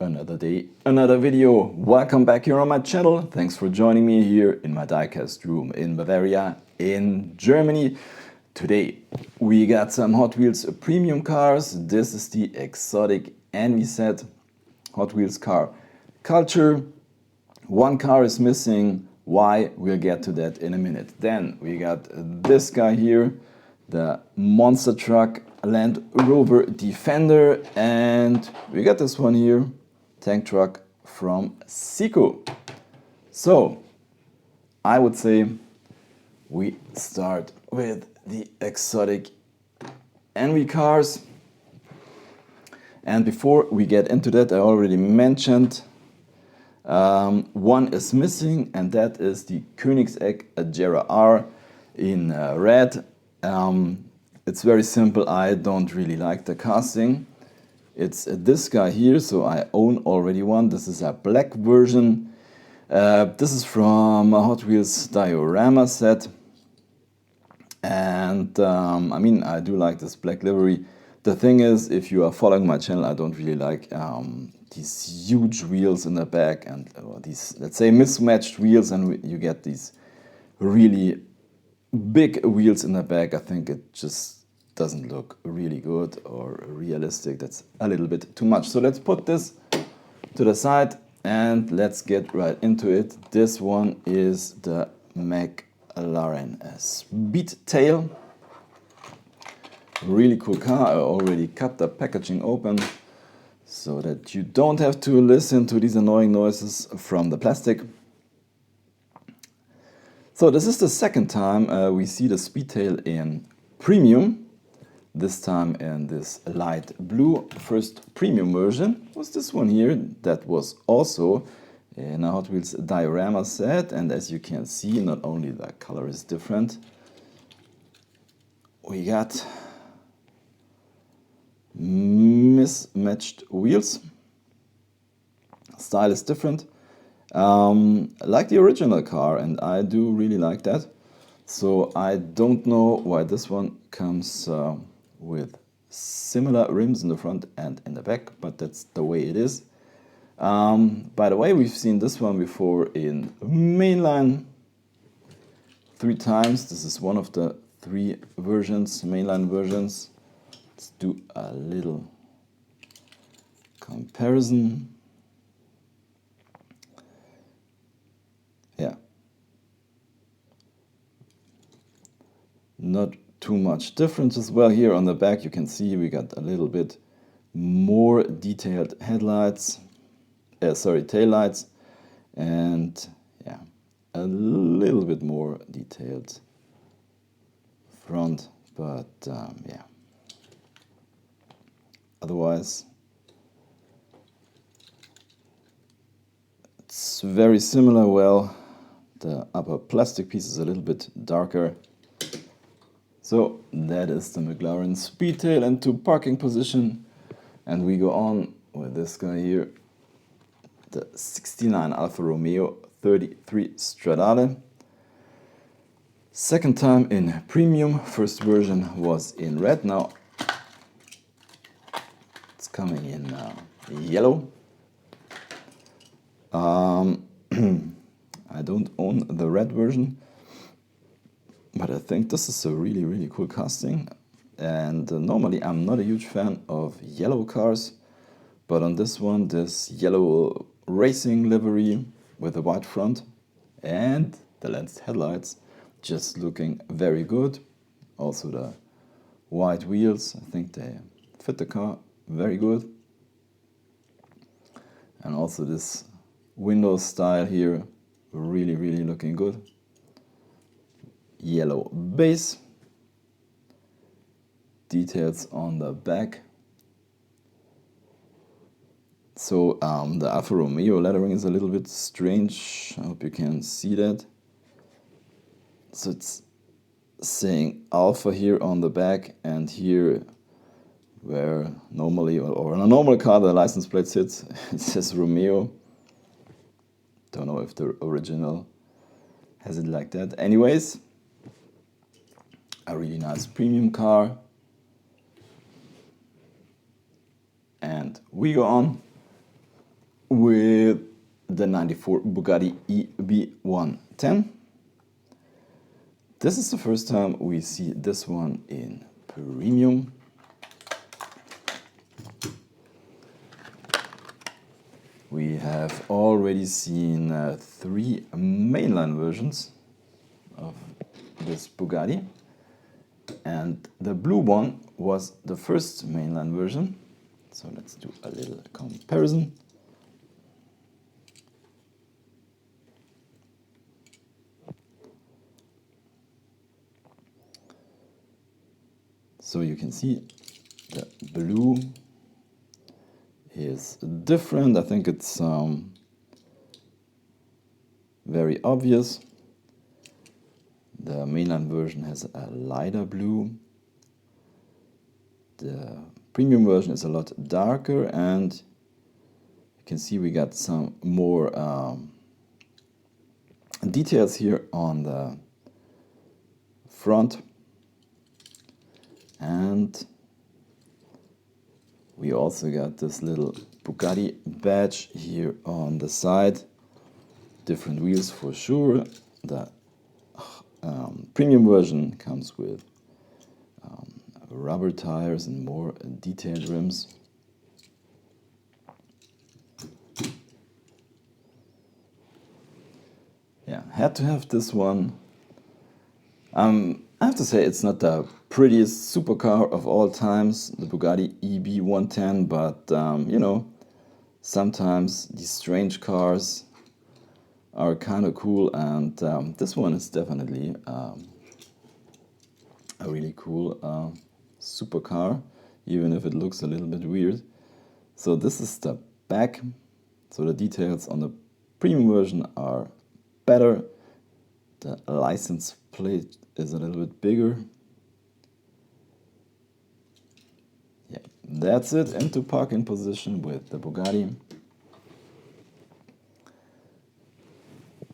Another day, another video. Welcome back here on my channel. Thanks for joining me here in my diecast room in Bavaria, in Germany. Today we got some Hot Wheels premium cars. This is the exotic Envy set. Hot Wheels car culture. One car is missing. Why? We'll get to that in a minute. Then we got this guy here, the monster truck Land Rover Defender, and we got this one here, tank truck from Siku. So I would say we start with the exotic Envy cars. And before we get into that, I already mentioned one is missing, and that is the Koeniggsegg Agera R in red. It's very simple. I don't really like the casting. It's this guy here, so I own already one. This is a black version. This is from a Hot Wheels diorama set. And I mean, I do like this black livery. The thing is, if you are following my channel, I don't really like these huge wheels in the back and these, let's say, mismatched wheels, and you get these really big wheels in the back. I think it just doesn't look really good or realistic. That's a little bit too much. So let's put this to the side and let's get right into it. This one is the McLaren Speedtail. Really cool car. I already cut the packaging open so that you don't have to listen to these annoying noises from the plastic. So this is the second time we see the Speedtail in premium. This time in this light blue. First premium version was this one here. That was also in a Hot Wheels diorama set. And as you can see, not only the color is different, we got mismatched wheels. Style is different. Like the original car, and I do really like that. So I don't know why this one comes with similar rims in the front and in the back, but that's the way it is. By the way, we've seen this one before in mainline 3 times. This is one of the 3 versions, mainline versions. Let's do a little comparison. Yeah. Not too much difference as well. Here on the back you can see we got a little bit more detailed headlights, taillights, and yeah, a little bit more detailed front, but yeah, otherwise it's very similar. Well, the upper plastic piece is a little bit darker. So that is the McLaren Speedtail into parking position, and we go on with this guy here, the 69 Alfa Romeo 33 Stradale. Second time in premium. First version was in red. Now it's coming in yellow. I don't own the red version, but I think this is a really, really cool casting. And normally I'm not a huge fan of yellow cars, but on this one, this yellow racing livery with a white front and the lensed headlights, just looking very good. Also the white wheels, I think they fit the car very good. And also this window style here, really, really looking good. Yellow base, details on the back. So the Alfa Romeo lettering is a little bit strange. I hope you can see that. So it's saying Alfa here on the back, and here where normally, or in a normal car the license plate sits, it says Romeo. Don't know if the original has it like that. Anyways, a really nice premium car. And we go on with the 94 Bugatti EB110. This is the first time we see this one in premium. We have already seen 3 mainline versions of this Bugatti, and the blue one was the first mainline version. So let's do a little comparison. So you can see the blue is different. I think it's very obvious. The mainline version has a lighter blue. The premium version is a lot darker, and you can see we got some more details here on the front, and we also got this little Bugatti badge here on the side. Different wheels for sure. The premium version comes with rubber tires and more detailed rims. Yeah, had to have this one. I have to say it's not the prettiest supercar of all times, the Bugatti EB110, but you know, sometimes these strange cars are kind of cool, and this one is definitely a really cool supercar, even if it looks a little bit weird. So this is the back. So the details on the premium version are better. The license plate is a little bit bigger. Yeah, that's it. Into parking position with the Bugatti.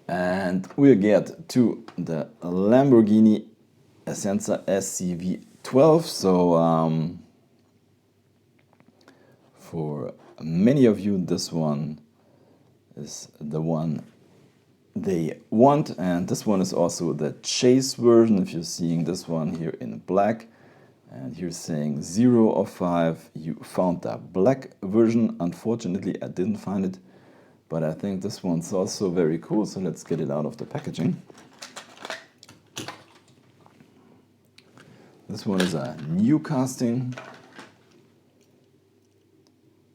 And we'll get to the Lamborghini Essenza SCV12. So for many of you, this one is the one they want, and this one is also the chase version. If you're seeing this one here in black, and you're saying 0 of 5, you found the black version. Unfortunately, I didn't find it, but I think this one's also very cool, so let's get it out of the packaging. This one is a new casting.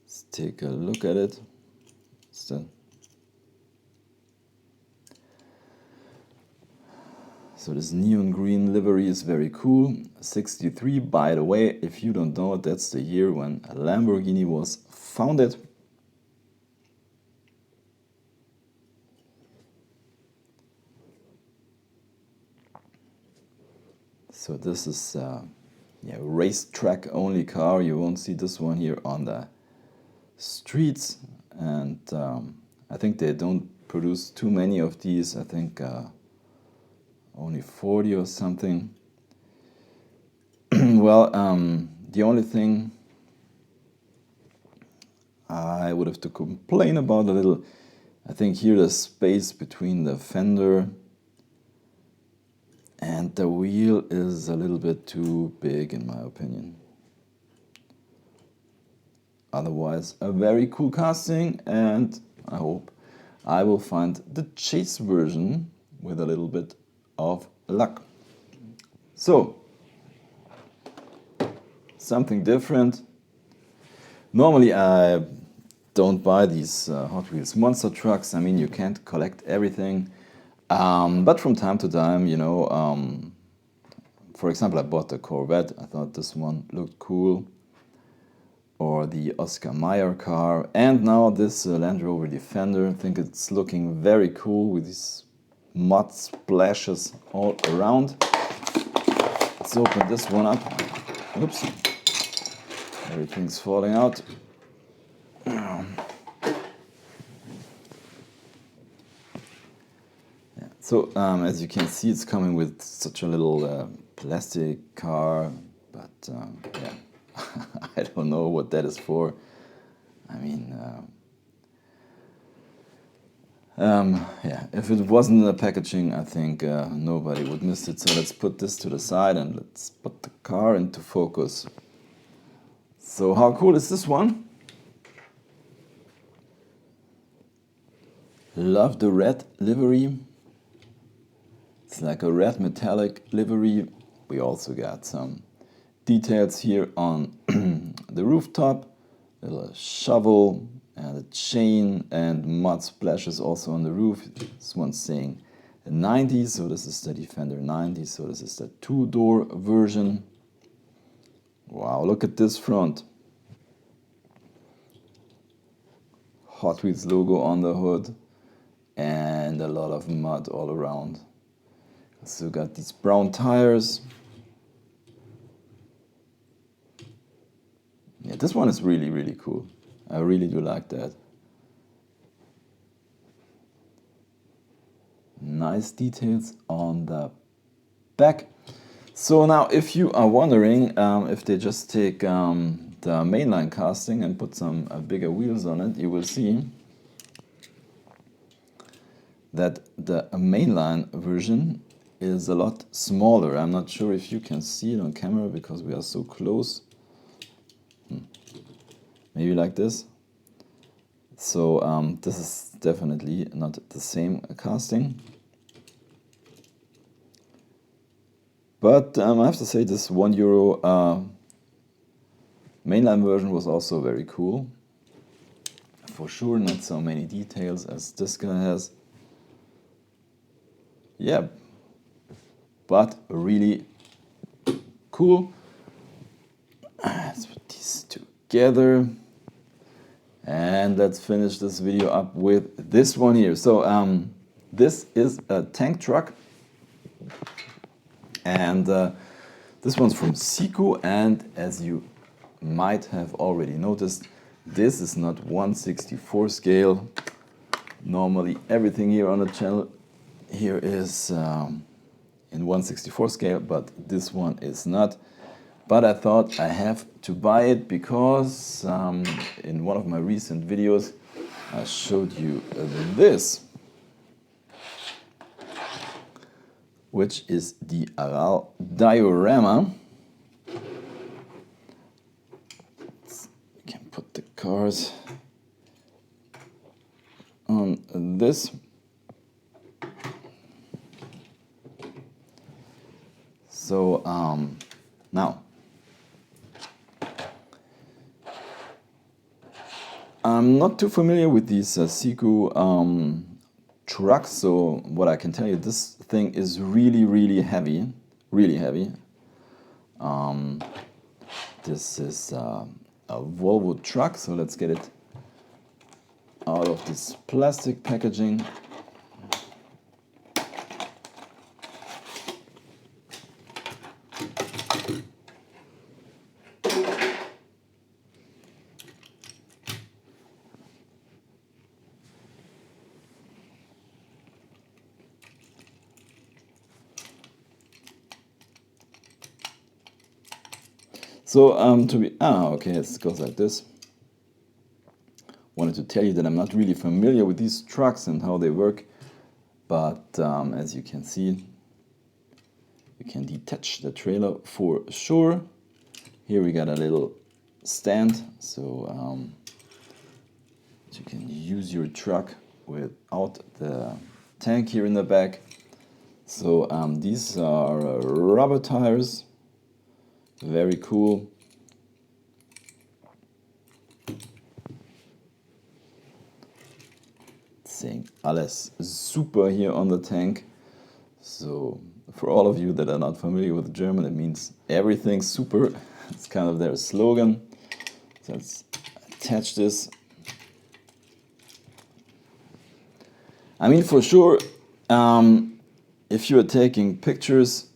Let's take a look at it. So this neon green livery is very cool. 63, by the way, if you don't know it, that's the year when Lamborghini was founded. So this is yeah, racetrack only car. You won't see this one here on the streets, and I think they don't produce too many of these. I think only 40 or something. Well, the only thing I would have to complain about a little, I think here the space between the fender and the wheel is a little bit too big in my opinion. Otherwise, a very cool casting, and I hope I will find the chase version with a little bit of luck. So, something different. Normally I don't buy these Hot Wheels monster trucks. I mean, you can't collect everything. But from time to time, you know, for example, I bought the Corvette. I thought this one looked cool. Or the Oscar Mayer car. And now this Land Rover Defender. I think it's looking very cool with these mud splashes all around. Let's open this one up. Oops. Everything's falling out. Yeah. So as you can see, it's coming with such a little plastic car, but yeah, I don't know what that is for. I mean, Yeah, if it wasn't in the packaging, I think nobody would miss it. So let's put this to the side and let's put the car into focus. So how cool is this one? Love the red livery. It's like a red metallic livery. We also got some details here on the rooftop. A little shovel and a chain and mud splashes also on the roof. This one's saying 90, so this is the Defender 90, so this is the two-door version. Wow, look at this front. Hot Wheels logo on the hood and a lot of mud all around. So got these brown tires. Yeah, this one is really, really cool. I really do like that. Nice details on the back. So now if you are wondering if they just take the mainline casting and put some bigger wheels on it, you will see that the mainline version is a lot smaller. I'm not sure if you can see it on camera because we are so close. Maybe like this. So this is definitely not the same casting. But I have to say this €1 mainline version was also very cool. For sure, not so many details as this guy has. Yeah, but really cool. Let's put these together. And let's finish this video up with this one here. So this is a tank truck. And this one's from Siku. And as you might have already noticed, this is not 1/64 scale. Normally everything here on the channel here is in 1/64 scale, but this one is not. But I thought I have to buy it because in one of my recent videos I showed you this, which is the Aral diorama. We can put the cars on this. So now I'm not too familiar with these Siku trucks, so what I can tell you, this thing is really, really heavy, really heavy. This is a Volvo truck, so let's get it out of this plastic packaging. So okay, it goes like this. Wanted to tell you that I'm not really familiar with these trucks and how they work, but as you can see, you can detach the trailer for sure. Here we got a little stand, so you can use your truck without the tank here in the back. So these are rubber tires. Very cool. Saying alles super here on the tank. So for all of you that are not familiar with German, it means everything super. It's kind of their slogan. So let's attach this. I mean, for sure, if you are taking pictures,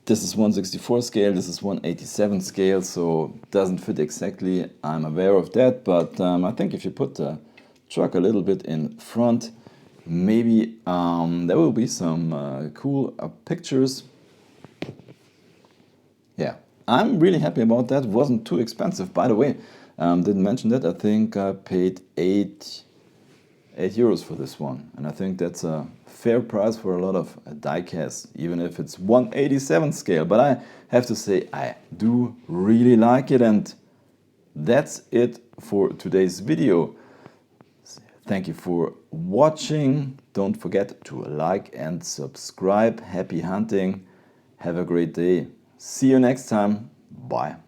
this is 1/64 scale, this is 1/87 scale, so it doesn't fit exactly. I'm aware of that, but I think if you put the truck a little bit in front, maybe there will be some cool pictures. Yeah, I'm really happy about that. It wasn't too expensive, by the way. Didn't mention that. I think I paid €8 for this one, and I think that's a fair price for a lot of diecasts, even if it's 1/87 scale. But I have to say, I do really like it, and that's it for today's video. Thank you for watching. Don't forget to like and subscribe. Happy hunting. Have a great day. See you next time. Bye.